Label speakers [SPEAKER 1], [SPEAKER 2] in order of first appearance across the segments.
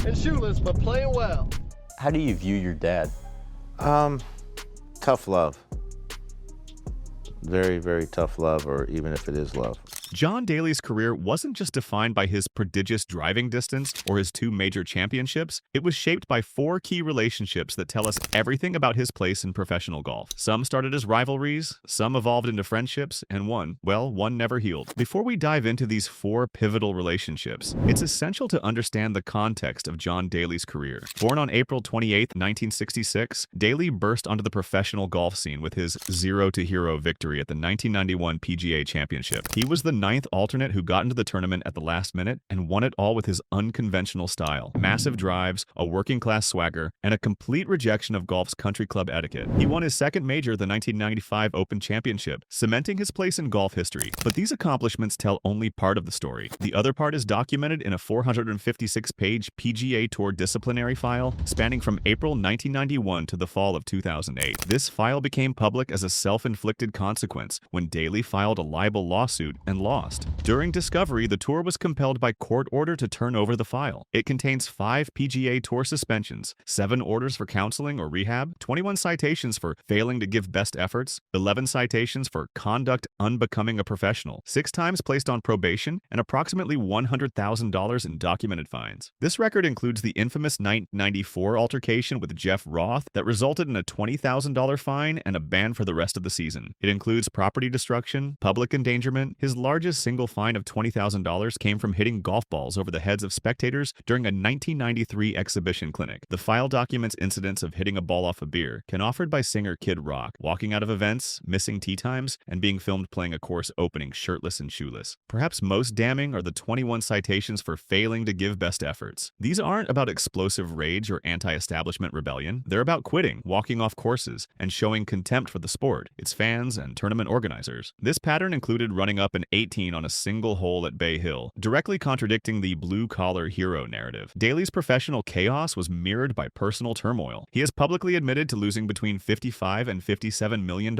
[SPEAKER 1] and shoeless, but playing well.
[SPEAKER 2] How do you view your dad?
[SPEAKER 3] Tough love. Very, very tough love, or even if it is love.
[SPEAKER 4] John Daly's career wasn't just defined by his prodigious driving distance or his 2 major championships. It was shaped by 4 key relationships that tell us everything about his place in professional golf. Some started as rivalries, some evolved into friendships, and one never healed. Before we dive into these 4 pivotal relationships, it's essential to understand the context of John Daly's career. Born on April 28, 1966, Daly burst onto the professional golf scene with his 0-to-hero victory at the 1991 PGA Championship. He was the 9th alternate who got into the tournament at the last minute and won it all with his unconventional style, massive drives, a working-class swagger, and a complete rejection of golf's country club etiquette. He won his 2nd major, the 1995 Open Championship, cementing his place in golf history. But these accomplishments tell only part of the story. The other part is documented in a 456-page PGA Tour disciplinary file spanning from April 1991 to the fall of 2008. This file became public as a self-inflicted consequence when Daly filed a libel lawsuit and lost. During discovery, the tour was compelled by court order to turn over the file. It contains 5 PGA Tour suspensions, 7 orders for counseling or rehab, 21 citations for failing to give best efforts, 11 citations for conduct unbecoming a professional, 6 times placed on probation, and approximately $100,000 in documented fines. This record includes the infamous 1994 altercation with Jeff Roth that resulted in a $20,000 fine and a ban for the rest of the season. It includes property destruction, public endangerment. His largest single fine of $20,000 came from hitting golf balls over the heads of spectators during a 1993 exhibition clinic. The file documents incidents of hitting a ball off a beer, offered by singer Kid Rock, walking out of events, missing tee times, and being filmed playing a course opening shirtless and shoeless. Perhaps most damning are the 21 citations for failing to give best efforts. These aren't about explosive rage or anti-establishment rebellion. They're about quitting, walking off courses, and showing contempt for the sport, its fans, and tournament organizers. This pattern included running up an 18 on a single hole at Bay Hill, directly contradicting the blue-collar hero narrative. Daly's professional chaos was mirrored by personal turmoil. He has publicly admitted to losing between $55 and $57 million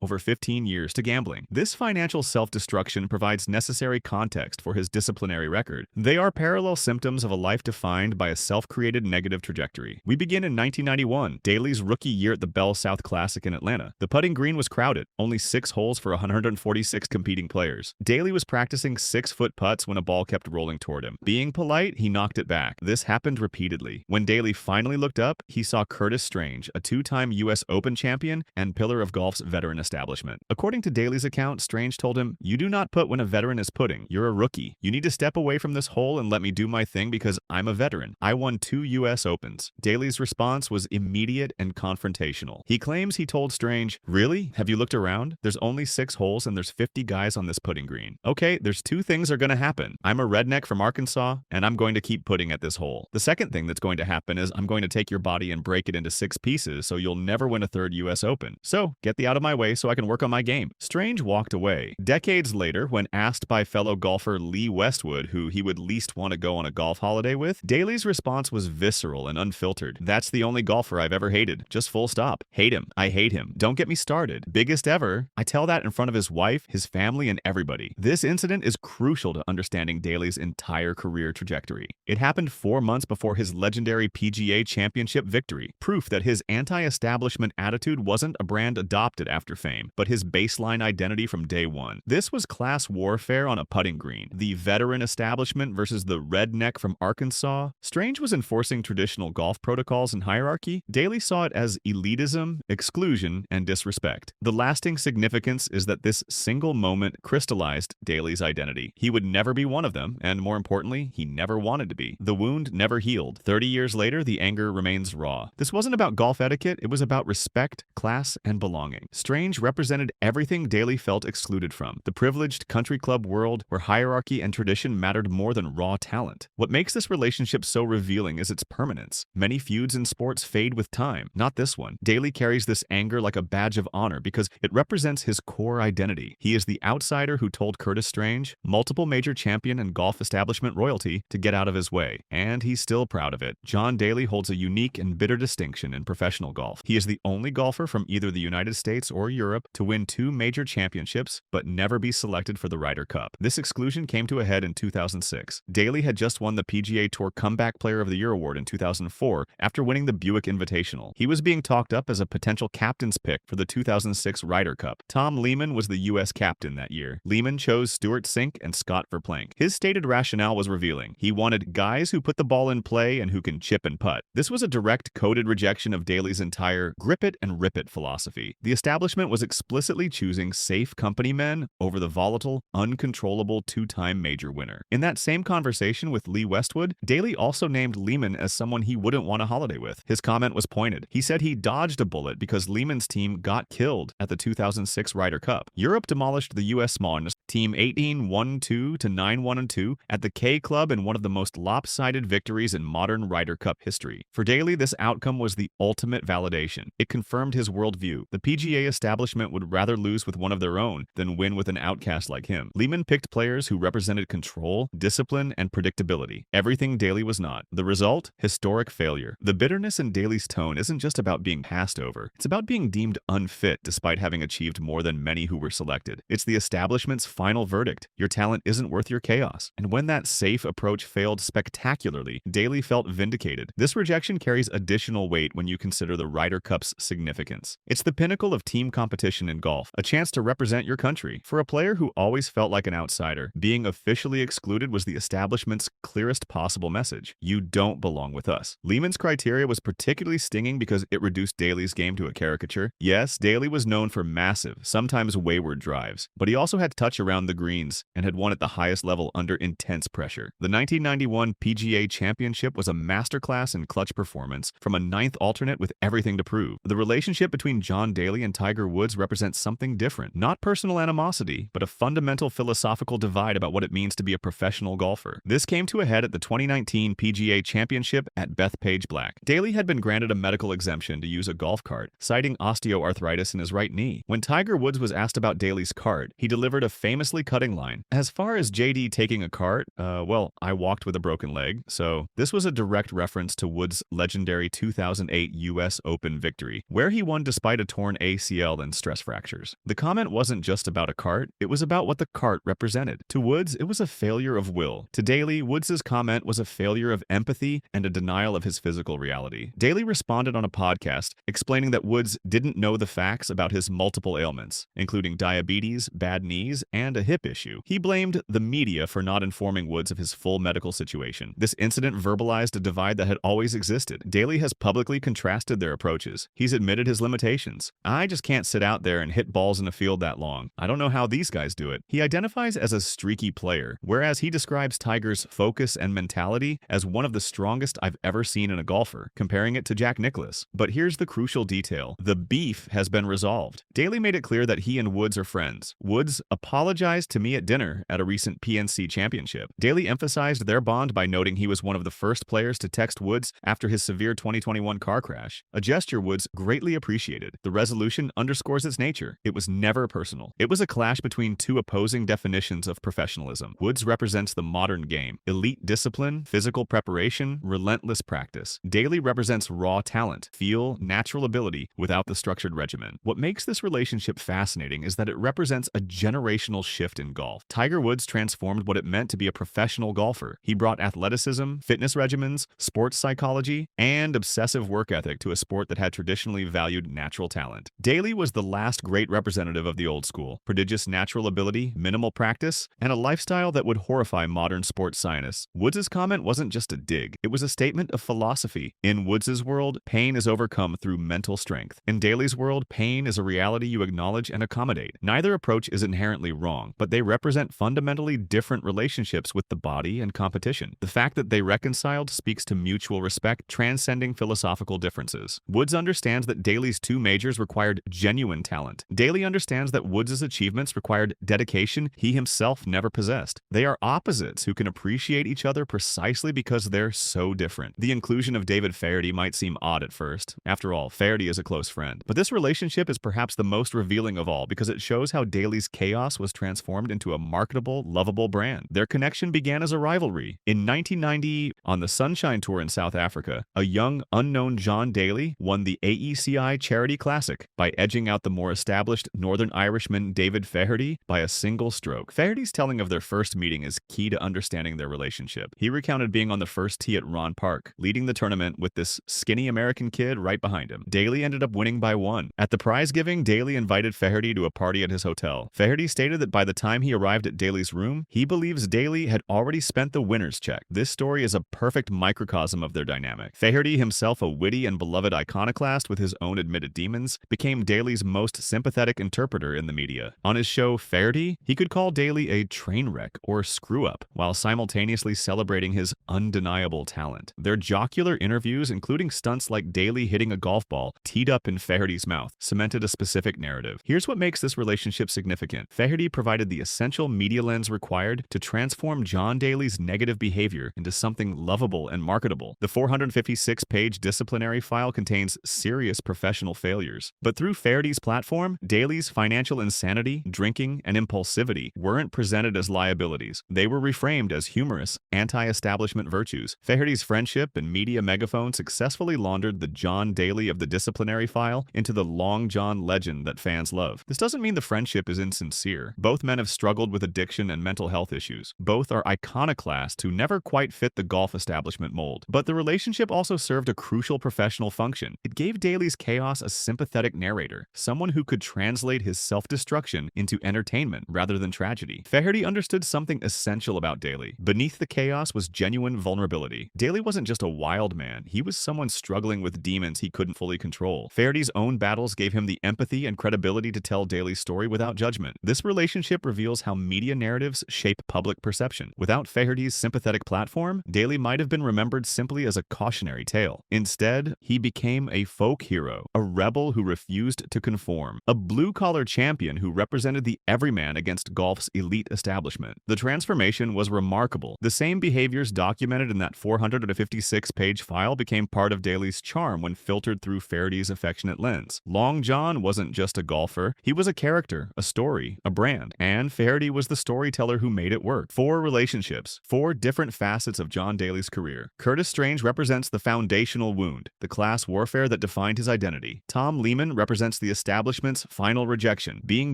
[SPEAKER 4] over 15 years to gambling. This financial self-destruction provides necessary context for his disciplinary record. They are parallel symptoms of a life defined by a self-created negative trajectory. We begin in 1991, Daly's rookie year at the Bell South Classic in Atlanta. The putting green was crowded, only 6 holes for 146 competing players. Daly was practicing 6-foot putts when a ball kept rolling toward him. Being polite, he knocked it back. This happened repeatedly. When Daly finally looked up, he saw Curtis Strange, a 2-time U.S. Open champion and pillar of golf's veteran establishment. According to Daly's account, Strange told him, "You do not putt when a veteran is putting. You're a rookie. You need to step away from this hole and let me do my thing because I'm a veteran. I won 2 U.S. Opens." Daly's response was immediate and confrontational. He claims he told Strange, "Really? Have you looked around? There's only 6 holes and there's 50 guys on this putting green. Okay, there's 2 things are going to happen. I'm a redneck from Arkansas, and I'm going to keep putting at this hole. The second thing that's going to happen is I'm going to take your body and break it into 6 pieces so you'll never win a 3rd U.S. Open. So, get the out of my way so I can work on my game." Strange walked away. Decades later, when asked by fellow golfer Lee Westwood who he would least want to go on a golf holiday with, Daly's response was visceral and unfiltered. "That's the only golfer I've ever hated. Just full stop. Hate him. I hate him. Don't get me started. Biggest ever." I tell that in front of his wife, his family, and everybody. This incident is crucial to understanding Daly's entire career trajectory. It happened 4 months before his legendary PGA Championship victory, proof that his anti-establishment attitude wasn't a brand adopted after fame, but his baseline identity from day one. This was class warfare on a putting green. The veteran establishment versus the redneck from Arkansas. Strange was enforcing traditional golf protocols and hierarchy. Daly saw it as elitism, exclusion, and disrespect. The lasting significance is that this single moment crystallized Daly's identity. He would never be one of them, and more importantly, he never wanted to be. The wound never healed. 30 years later, the anger remains raw. This wasn't about golf etiquette, it was about respect, class, and belonging. Strange represented everything Daly felt excluded from. The privileged country club world where hierarchy and tradition mattered more than raw talent. What makes this relationship so revealing is its permanence. Many feuds in sports fade with time, not this one. Daly carries this anger like a badge of honor because it represents his core identity. He is the outsider who told Curtis Strange, multiple major champion and golf establishment royalty, to get out of his way, and he's still proud of it. John Daly holds a unique and bitter distinction in professional golf. He is the only golfer from either the United States or Europe to win 2 major championships, but never be selected for the Ryder Cup. This exclusion came to a head in 2006. Daly had just won the PGA Tour Comeback Player of the Year award in 2004 after winning the Buick Invitational. He was being talked up as a potential captain's pick for the 2006 Ryder Cup. Tom Lehman was the U.S. captain that year. Lehman chose Stuart Sink and Scott Verplank. His stated rationale was revealing. He wanted guys who put the ball in play and who can chip and putt. This was a direct coded rejection of Daly's entire grip it and rip it philosophy. The establishment was explicitly choosing safe company men over the volatile, uncontrollable 2-time major winner. In that same conversation with Lee Westwood, Daly also named Lehman as someone he wouldn't want to holiday with. His comment was pointed. He said he dodged a bullet because Lehman's team got killed at the 2006 Ryder Cup. Europe demolished the U.S. Smallness team 18-1-2 to 9-1-2 at the K Club in one of the most lopsided victories in modern Ryder Cup history. For Daly, this outcome was the ultimate validation. It confirmed his worldview. The PGA establishment would rather lose with one of their own than win with an outcast like him. Lehman picked players who represented control, discipline, and predictability. Everything Daly was not. The result? Historic failure. The bitterness in Daly's tone isn't just about being passed over. It's about being deemed unfit despite having achieved more than many who were selected. It's the establishment's final verdict. Your talent isn't worth your chaos. And when that safe approach failed spectacularly, Daly felt vindicated. This rejection carries additional weight when you consider the Ryder Cup's significance. It's the pinnacle of team competition in golf, a chance to represent your country. For a player who always felt like an outsider, being officially excluded was the establishment's clearest possible message. You don't belong with us. Lehman's criteria was particularly stinging because it reduced Daly's game to a caricature. Yes, Daly was known for massive, sometimes wayward drives, but he also had touch around the greens and had won at the highest level under intense pressure. The 1991 PGA Championship was a masterclass in clutch performance from a ninth alternate with everything to prove. The relationship between John Daly and Tiger Woods represents something different. Not personal animosity, but a fundamental philosophical divide about what it means to be a professional golfer. This came to a head at the 2019 PGA Championship at Bethpage Black. Daly had been granted a medical exemption to use a golf cart, citing osteoarthritis in his right knee. When Tiger Woods was asked about Daly's cart, he delivered a famously cutting line. As far as JD taking a cart, well, I walked with a broken leg, so this was a direct reference to Woods' legendary 2008 US Open victory, where he won despite a torn ACL and stress fractures. The comment wasn't just about a cart, it was about what the cart represented. To Woods, it was a failure of will. To Daly, Woods' comment was a failure of empathy and a denial of his physical reality. Daly responded on a podcast, explaining that Woods didn't know the facts about his multiple ailments, including diabetes, bad knees, and a hip issue. He blamed the media for not informing Woods of his full medical situation. This incident verbalized a divide that had always existed. Daly has publicly contrasted their approaches. He's admitted his limitations. I just can't sit out there and hit balls in a field that long. I don't know how these guys do it. He identifies as a streaky player, whereas he describes Tiger's focus and mentality as one of the strongest I've ever seen in a golfer, comparing it to Jack Nicklaus. But here's the crucial detail. The beef has been resolved. Daly made it clear that he and Woods are friends. Woods apologized to me at dinner at a recent PNC championship. Daly emphasized their bond by noting he was one of the first players to text Woods after his severe 2021 car crash, a gesture Woods greatly appreciated. The resolution underscores its nature. It was never personal. It was a clash between two opposing definitions of professionalism. Woods represents the modern game, elite discipline, physical preparation, relentless practice. Daly represents raw talent, feel, natural ability without the structured regimen. What makes this relationship fascinating is that it represents a generational shift in golf. Tiger Woods transformed what it meant to be a professional golfer. He brought athleticism, fitness regimens, sports psychology, and obsessive work ethic to a sport that had traditionally valued natural talent. Daly was the last great representative of the old school: prodigious natural ability, minimal practice, and a lifestyle that would horrify modern sports scientists. Woods' comment wasn't just a dig, it was a statement of philosophy. In Woods' world, pain is overcome through mental strength. In Daly's world, pain is a reality you acknowledge and accommodate. Neither approach is inherently wrong, but they represent fundamentally different relationships with the body and competition. The fact that they reconciled speaks to mutual respect, transcending philosophical differences. Woods understands that Daly's 2 majors required genuine talent. Daly understands that Woods' achievements required dedication he himself never possessed. They are opposites who can appreciate each other precisely because they're so different. The inclusion of David Feherty might seem odd at first. After all, Feherty is a close friend. But this relationship is perhaps the most revealing of all because it shows how Daly's chaos was was transformed into a marketable, lovable brand. Their connection began as a rivalry. In 1990, on the Sunshine Tour in South Africa, a young, unknown John Daly won the AECI Charity Classic by edging out the more established Northern Irishman David Feherty by a single stroke. Feherty's telling of their first meeting is key to understanding their relationship. He recounted being on the first tee at Ron Park, leading the tournament with this skinny American kid right behind him. Daly ended up winning by one. At the prize giving, Daly invited Feherty to a party at his hotel. Feherty stated that by the time he arrived at Daly's room, he believes Daly had already spent the winner's check. This story is a perfect microcosm of their dynamic. Feherty, himself a witty and beloved iconoclast with his own admitted demons, became Daly's most sympathetic interpreter in the media. On his show Feherty, he could call Daly a train wreck or screw-up, while simultaneously celebrating his undeniable talent. Their jocular interviews, including stunts like Daly hitting a golf ball teed up in Feherty's mouth, cemented a specific narrative. Here's what makes this relationship significant. Feherty provided the essential media lens required to transform John Daly's negative behavior into something lovable and marketable. The 456-page disciplinary file contains serious professional failures. But through Feherty's platform, Daly's financial insanity, drinking, and impulsivity weren't presented as liabilities. They were reframed as humorous, anti-establishment virtues. Feherty's friendship and media megaphone successfully laundered the John Daly of the disciplinary file into the Long John legend that fans love. This doesn't mean the friendship is insincere. Both men have struggled with addiction and mental health issues. Both are iconoclasts who never quite fit the golf establishment mold. But the relationship also served a crucial professional function. It gave Daly's chaos a sympathetic narrator, someone who could translate his self-destruction into entertainment rather than tragedy. Feherty understood something essential about Daly. Beneath the chaos was genuine vulnerability. Daly wasn't just a wild man, he was someone struggling with demons he couldn't fully control. Feherty's own battles gave him the empathy and credibility to tell Daly's story without judgment. This relationship reveals how media narratives shape public perception. Without Feherty's sympathetic platform, Daly might have been remembered simply as a cautionary tale. Instead, he became a folk hero, a rebel who refused to conform, a blue-collar champion who represented the everyman against golf's elite establishment. The transformation was remarkable. The same behaviors documented in that 456-page file became part of Daly's charm when filtered through Feherty's affectionate lens. Long John wasn't just a golfer, he was a character, a story, a brand, and Feherty was the storyteller who made it work. 4 relationships, 4 different facets of John Daly's career. Curtis Strange represents the foundational wound, the class warfare that defined his identity. Tom Lehman represents the establishment's final rejection, being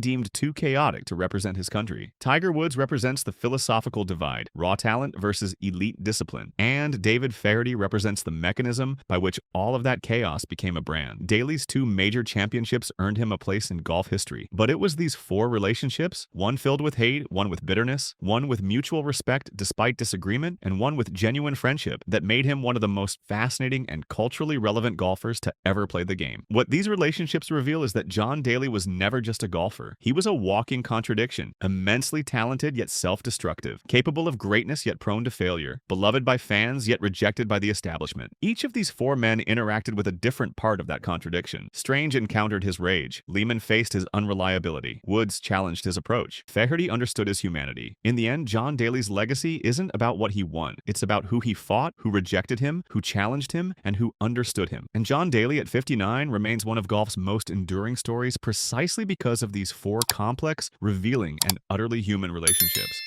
[SPEAKER 4] deemed too chaotic to represent his country. Tiger Woods represents the philosophical divide, raw talent versus elite discipline. And David Feherty represents the mechanism by which all of that chaos became a brand. Daly's 2 major championships earned him a place in golf history. But it was these 4 relationships, one filled with hate, one with bitterness, one with mutual respect despite disagreement, and one with genuine friendship, that made him one of the most fascinating and culturally relevant golfers to ever play the game. What these relationships reveal is that John Daly was never just a golfer. He was a walking contradiction, immensely talented yet self-destructive, capable of greatness yet prone to failure, beloved by fans yet rejected by the establishment. Each of these 4 men interacted with a different part of that contradiction. Strange encountered his rage. Lehman faced his unreliability. Woods challenged his approach. Feherty understood his humanity. In the end, John Daly's legacy isn't about what he won. It's about who he fought, who rejected him, who challenged him, and who understood him. And John Daly at 59 remains one of golf's most enduring stories precisely because of these 4 complex, revealing, and utterly human relationships.